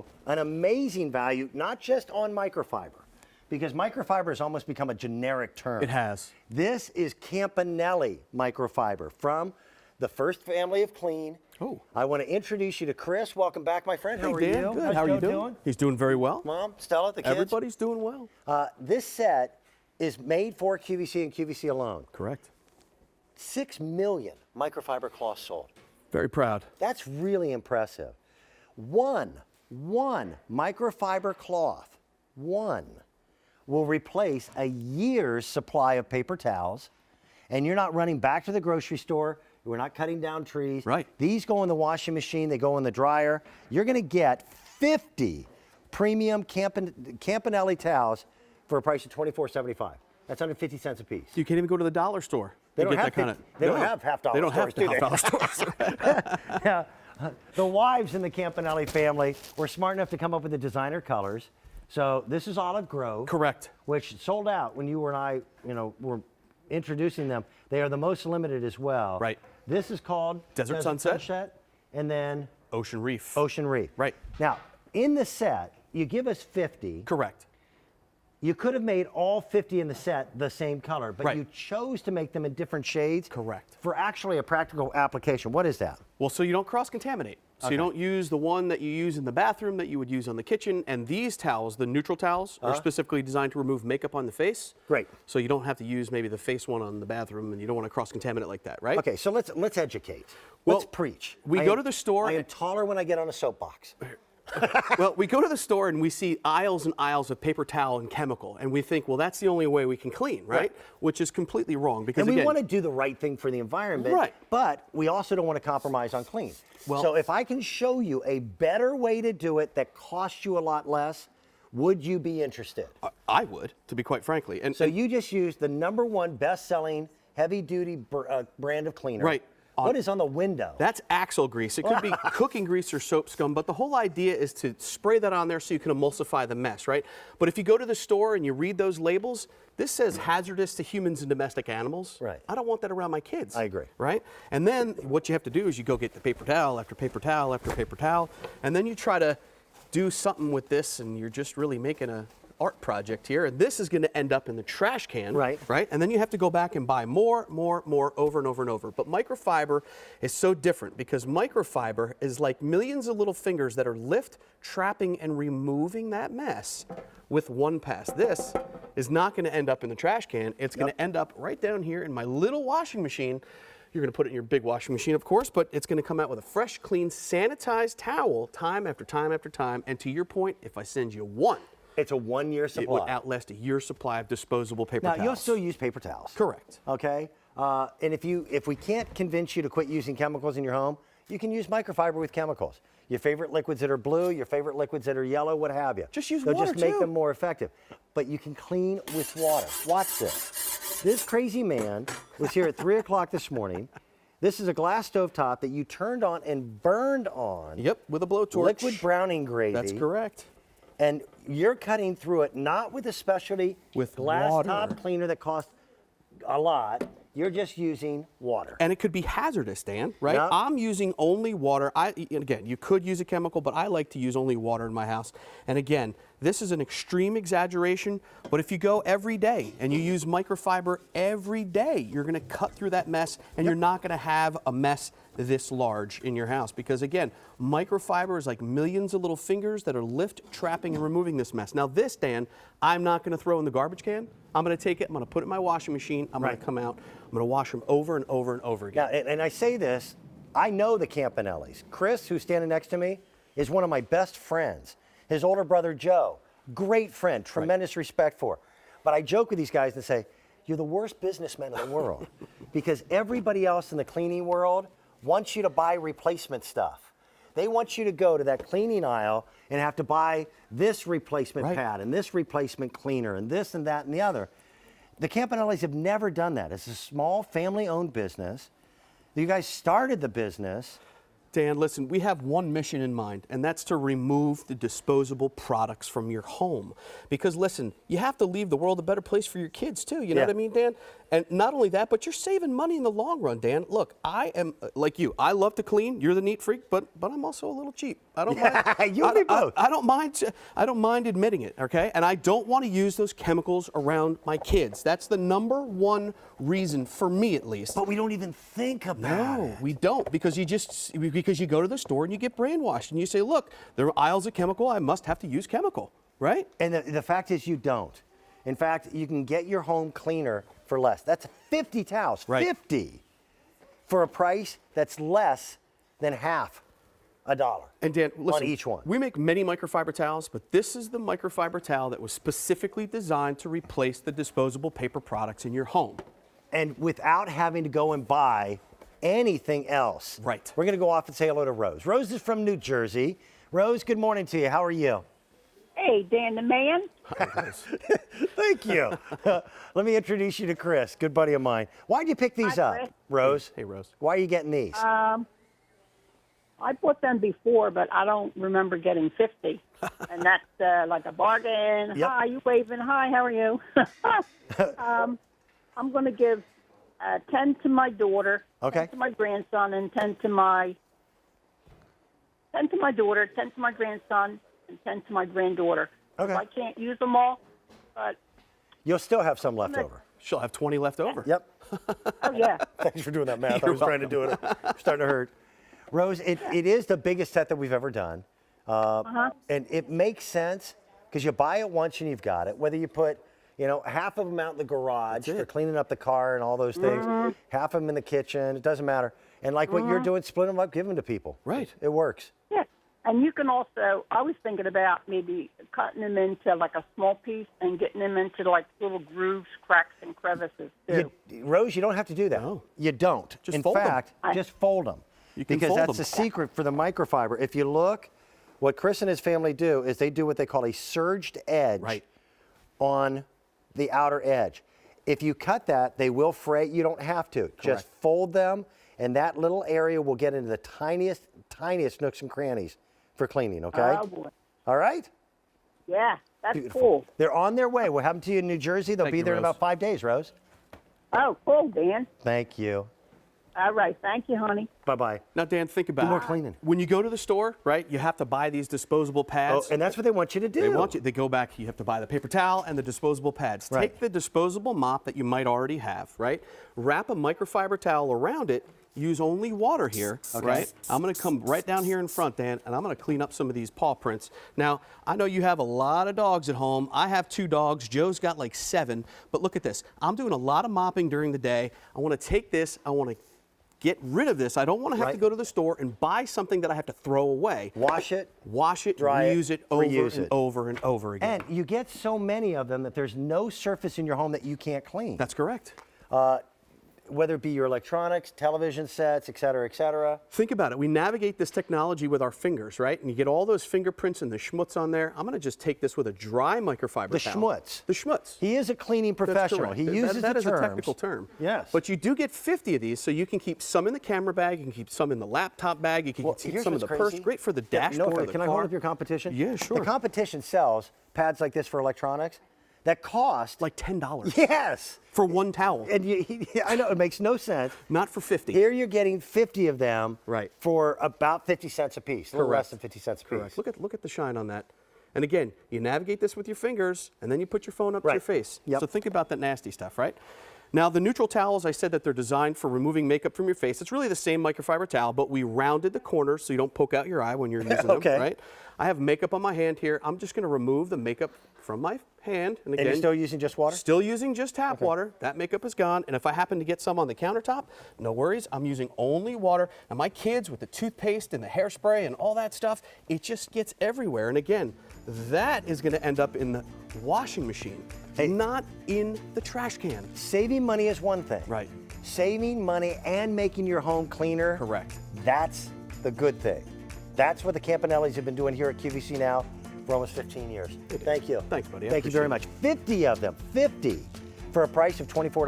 you an amazing value, not just on microfiber, because microfiber has almost become a generic term. It has. This is Campanelli microfiber from the first family of clean. Oh. I want to introduce you to Chris. Welcome back, my friend. How are Dan, you? good. How's How are Joe you doing? He's doing very well. Mom, Stella, the kids? Everybody's doing well. This set is made for QVC and QVC alone. Correct. 6 million microfiber cloths sold. Very proud. That's really impressive. One microfiber cloth, will replace a year's supply of paper towels, and you're not running back to the grocery store. We're not cutting down trees. Right. These go in the washing machine. They go in the dryer. You're going to get 50 premium Campanelli towels for a price of $24.75. That's 150 cents a piece. You can't even go to the dollar store. They to don't get have that kind of. they don't have half-dollar They don't stores, have do they? half-dollar stores. Yeah. The wives in the Campanelli family were smart enough to come up with the designer colors. So this is Olive Grove. Correct. Which sold out when you and I, were introducing them. They are the most limited as well. Right. This is called Desert Sunset. And then Ocean Reef. Ocean Reef. Right. Now, in the set, you give us 50. Correct. You could have made all 50 in the set the same color, but Right. you chose to make them in different shades. Correct. For actually a practical application. What is that? Well, so you don't cross-contaminate. So you don't use the one that you use in the bathroom that you would use on the kitchen. And these towels, the neutral towels, are specifically designed to remove makeup on the face. Great. So you don't have to use maybe the face one on the bathroom, and you don't want to cross-contaminate like that, right? Okay, so let's educate. Well, Let's preach. we go to the store I am and- taller when I get on a soapbox. Well, we go to the store and we see aisles and aisles of paper towel and chemical, and we think, well, that's the only way we can clean, right? Which is completely wrong because, And we again, want to do the right thing for the environment, Right. but we also don't want to compromise on clean. Well- So if I can show you a better way to do it that costs you a lot less, would you be interested? I would, to be quite frankly. And So you just used the #1 best-selling heavy-duty brand of cleaner. Right. What is on the window? That's axle grease. It could be cooking grease or soap scum, but the whole idea is to spray that on there so you can emulsify the mess, right? But if you go to the store and you read those labels, this says hazardous to humans and domestic animals. Right. I don't want that around my kids. I agree. Right? And then what you have to do is you go get the paper towel after paper towel after paper towel, and then you try to do something with this, and you're just really making a art project here, and this is going to end up in the trash can, Right. And then you have to go back and buy more, over and over and over. But microfiber is so different because microfiber is like millions of little fingers that are trapping, and removing that mess with one pass. This is not going to end up in the trash can. It's going to end up right down here in my little washing machine. You're going to put it in your big washing machine, of course, but it's going to come out with a fresh, clean, sanitized towel time after time after time. And to your point, if I send you one, It's a 1-year supply. it would outlast a year's supply of disposable paper Now, towels. you'll still use paper towels. Correct. Okay? And if we can't convince you to quit using chemicals in your home, you can use microfiber with chemicals. Your favorite liquids that are blue, your favorite liquids that are yellow, what have you. Just use They'll water, just make too. them more effective. But you can clean with water. Watch this. This crazy man was here at 3 o'clock this morning. This is a glass stovetop that you turned on and burned on. Yep, with a blowtorch. Liquid browning gravy. That's correct. And you're cutting through it not with a specialty With glass water. top cleaner that costs a lot. You're just using water. And it could be hazardous, Dan, right? Yeah. I'm using only water. Again, you could use a chemical, but I like to use only water in my house. And again, this is an extreme exaggeration, but if you go every day and you use microfiber every day, you're going to cut through that mess, and you're not going to have a mess this large in your house. Because again, microfiber is like millions of little fingers that are trapping, and removing this mess. Now this, Dan, I'm not going to throw in the garbage can. I'm going to take it, I'm going to put it in my washing machine, I'm going to come out, I'm going to wash them over and over and over again. Now, and I say this, I know the Campanellis. Chris, who's standing next to me, is one of my best friends. His older brother, Joe, great friend, tremendous respect for. But I joke with these guys and say, you're the worst businessmen in the world because everybody else in the cleaning world wants you to buy replacement stuff. They want you to go to that cleaning aisle and have to buy this replacement pad and this replacement cleaner and this and that and the other. The Campanellis have never done that. It's a small family-owned business. You guys started the business. Dan, listen, we have one mission in mind, and that's to remove the disposable products from your home. Because listen, you have to leave the world a better place for your kids too, you know what I mean, Dan? And not only that, but you're saving money in the long run, Dan. Look, I am like you. I love to clean. You're the neat freak, but I'm also a little cheap. I don't mind. You and me both. I don't mind. I don't mind admitting it. Okay, and I don't want to use those chemicals around my kids. That's the #1 reason for me, at least. But we don't even think about it. No, we don't, because you go to the store and you get brainwashed and you say, look, there are aisles of chemical. I must have to use chemical, right? And the fact is you don't. In fact, you can get your home cleaner for less. That's 50 towels, Right. 50, for a price that's less than half $1. And Dan, listen, on each one. We make many microfiber towels, but this is the microfiber towel that was specifically designed to replace the disposable paper products in your home. And without having to go and buy anything else. Right. We're going to go off and say hello to Rose. Rose is from New Jersey. Rose, good morning to you. How are you? Hey, Dan the man. Thank you. Let me introduce you to Chris, good buddy of mine. Why'd you pick these Hi, up, Chris. Rose? Hey, Rose. Why are you getting these? I bought them before, but I don't remember getting 50. And that's like a bargain. Yep. Hi, you waving. Hi, how are you? I'm going to give 10 to my daughter, Okay. 10 to my grandson, and 10 to my daughter, 10 to my grandson, and 10 to my granddaughter. Okay. I can't use them all, but You'll still have some left over. She'll have 20 left over. Yep. oh yeah. Thanks for doing that math. I You're was trying to do it. Starting to hurt. Rose, it is the biggest set that we've ever done. And it makes sense because you buy it once and you've got it. Whether you put, half of them out in the garage for cleaning up the car and all those things, half of them in the kitchen, it doesn't matter. And like what you're doing, split them up, give them to people. Right. It works. Yeah, and you can also, I was thinking about maybe cutting them into like a small piece and getting them into like little grooves, cracks, and crevices too. Rose, you don't have to do that. No. You don't. Just In fold 'em. fact, just fold them. You can because fold that's 'em. the secret for the microfiber. If you look, what Chris and his family do is they do what they call a surged edge Right. on the outer edge. If you cut that, they will fray. You don't have to. Just fold them, and that little area will get into the tiniest nooks and crannies for cleaning, okay? Oh, boy. All right? Yeah, that's Beautiful. cool. They're on their way. We'll have them to you in New Jersey. They'll Thank be you, there in Rose. about 5 days, Rose. Oh, cool, Dan. Thank you. All right, thank you, honey. Bye-bye. Now, Dan, think about more it. cleaning. When you go to the store, right, you have to buy these disposable Oh, pads. and that's what they want you to do. They want you. They go back. You have to buy the paper towel and the disposable pads. Right. Take the disposable mop that you might already have, right? Wrap a microfiber towel around it. Use only water here, right? I'm going to come right down here in front, Dan, and I'm going to clean up some of these paw prints. Now, I know you have a lot of dogs at home. I have 2 dogs. Joe's got like 7. But look at this. I'm doing a lot of mopping during the day. I want to take this. I want to get rid of this. I don't want to have to Right. go to the store and buy something that I have to throw away. Wash it. Dry it, reuse it over reuse and it. over and over again. And you get so many of them that there's no surface in your home that you can't clean. That's correct. Whether it be your electronics, television sets, et cetera, et cetera. Think about it. We navigate this technology with our fingers, right? And you get all those fingerprints and the schmutz on there. I'm going to just take this with a dry microfiber The towel. schmutz. The schmutz. He is a cleaning That's professional. correct. He That- uses that the is terms. a technical term. Yes. But you do get 50 of these, so you can keep some in the camera bag, you can keep some in the laptop bag, you can Well, keep here's some in what's the purse. crazy. Great for the Yeah, dashboard of the can car. I hold up your competition? Yeah, sure. The competition sells pads like this for electronics that cost Like $10 yes. for one towel, And I know it makes no sense. not for 50. Here you're getting 50 of them Right. for about 50 cents a piece. A little less Correct. than 50 cents a Correct. piece. Look at the shine on that. And again, you navigate this with your fingers, and then you put your phone up to Right. your face. Yep. So think about that nasty stuff, right? Now, the neutral towels, I said that they're designed for removing makeup from your face. It's really the same microfiber towel, but we rounded the corners so you don't poke out your eye when you're using Okay. them, right? I have makeup on my hand here. I'm just going to remove the makeup from my hand. And again, And you're still using just water? Still using just tap water. That makeup is gone. And if I happen to get some on the countertop, no worries. I'm using only water. And my kids with the toothpaste and the hairspray and all that stuff, it just gets everywhere. And again, that is going to end up in the washing machine, not in the trash can. Saving money is one thing. Right. Saving money and making your home cleaner. Correct. That's the good thing. That's what the Campanellis have been doing here at QVC now for almost 15 years. Thank you. Thanks, buddy. I Thank you very appreciate much. 50 of them, 50 for a price of $24.